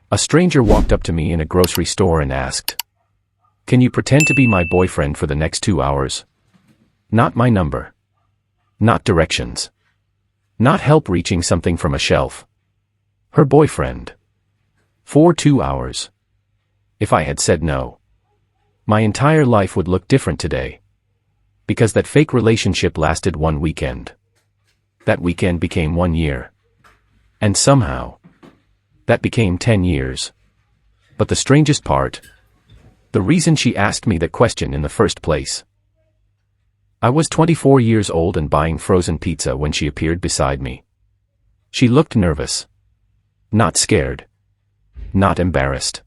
A stranger walked up to me in a grocery store and asked, "Can you pretend to be my boyfriend for the next 2 hours? Not my number. Not directions. Not help reaching something from a shelf. Her boyfriend. For 2 hours." If I had said no, my entire life would look different today. Because that fake relationship lasted 1 weekend. That weekend became 1 year. And somehow, that became 10 years. But the strangest part, the reason she asked me that question in the first place. I was 24 years old and buying frozen pizza when she appeared beside me. She looked nervous. Not scared. Not embarrassed.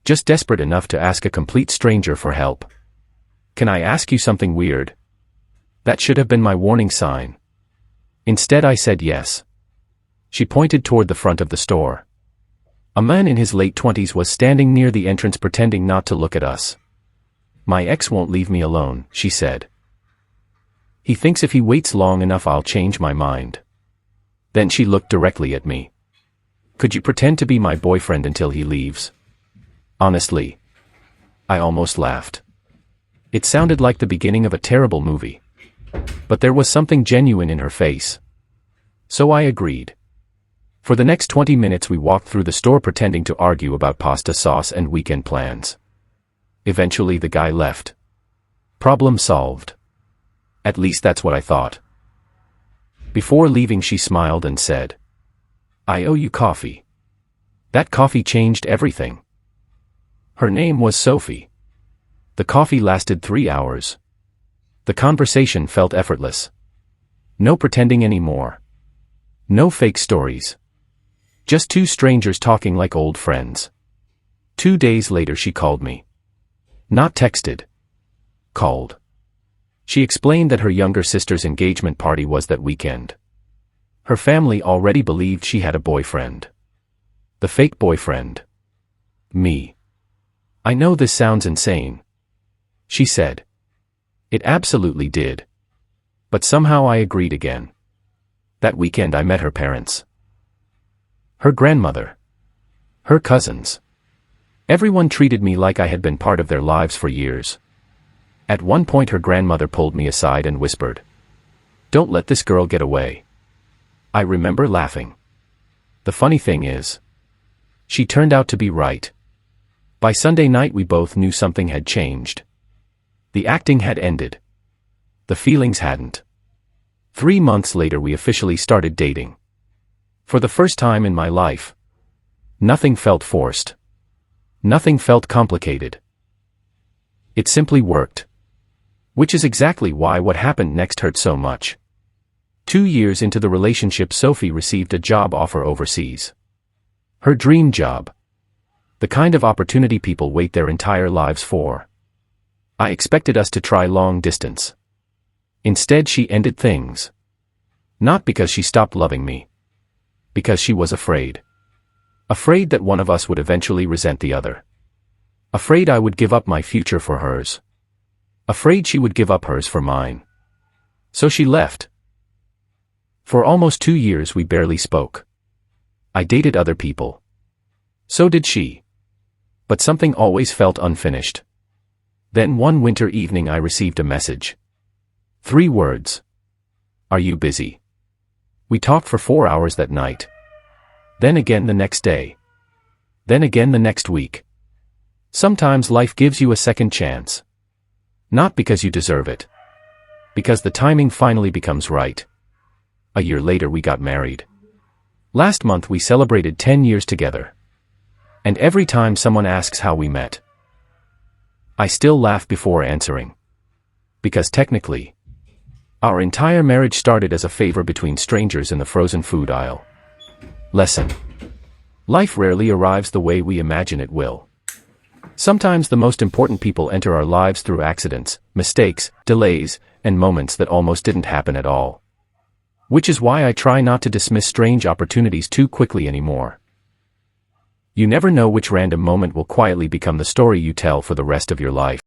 Just desperate enough to ask a complete stranger for help. "Can I ask you something weird?" That should have been my warning sign. Instead I said yes. She pointed toward the front of the store. A man in his late 20s was standing near the entrance pretending not to look at us. "My ex won't leave me alone," she said. "He thinks if he waits long enough I'll change my mind." Then she looked directly at me. "Could you pretend to be my boyfriend until he leaves?" Honestly, I almost laughed. It sounded like the beginning of a terrible movie. But there was something genuine in her face. So I agreed. For the next 20 minutes we walked through the store pretending to argue about pasta sauce and weekend plans. Eventually the guy left. Problem solved. At least that's what I thought. Before leaving she smiled and said, "I owe you coffee." That coffee changed everything. Her name was Sophie. The coffee lasted 3 hours. The conversation felt effortless. No pretending anymore. No fake stories. Just two strangers talking like old friends. 2 days later she called me. Not texted. Called. She explained that her younger sister's engagement party was that weekend. Her family already believed she had a boyfriend. The fake boyfriend. Me. "I know this sounds insane," she said. It absolutely did. But somehow I agreed again. That weekend I met her parents. Her grandmother. Her cousins. Everyone treated me like I had been part of their lives for years. At one point her grandmother pulled me aside and whispered, "Don't let this girl get away." I remember laughing. The funny thing is, she turned out to be right. By Sunday night we both knew something had changed. The acting had ended. The feelings hadn't. 3 months later we officially started dating. For the first time in my life, nothing felt forced. Nothing felt complicated. It simply worked. Which is exactly why what happened next hurt so much. 2 years into the relationship Sophie received a job offer overseas. Her dream job. The kind of opportunity people wait their entire lives for. I expected us to try long distance. Instead she ended things. Not because she stopped loving me. Because she was afraid. Afraid that one of us would eventually resent the other. Afraid I would give up my future for hers. Afraid she would give up hers for mine. So she left. For almost 2 years we barely spoke. I dated other people. So did she. But something always felt unfinished. Then one winter evening I received a message. 3 words. "Are you busy?" We talked for 4 hours that night. Then again the next day. Then again the next week. Sometimes life gives you a second chance. Not because you deserve it. Because the timing finally becomes right. A year later we got married. Last month we celebrated 10 years together. And every time someone asks how we met, I still laugh before answering. Because technically, our entire marriage started as a favor between strangers in the frozen food aisle. Lesson. Life rarely arrives the way we imagine it will. Sometimes the most important people enter our lives through accidents, mistakes, delays, and moments that almost didn't happen at all. Which is why I try not to dismiss strange opportunities too quickly anymore. You never know which random moment will quietly become the story you tell for the rest of your life.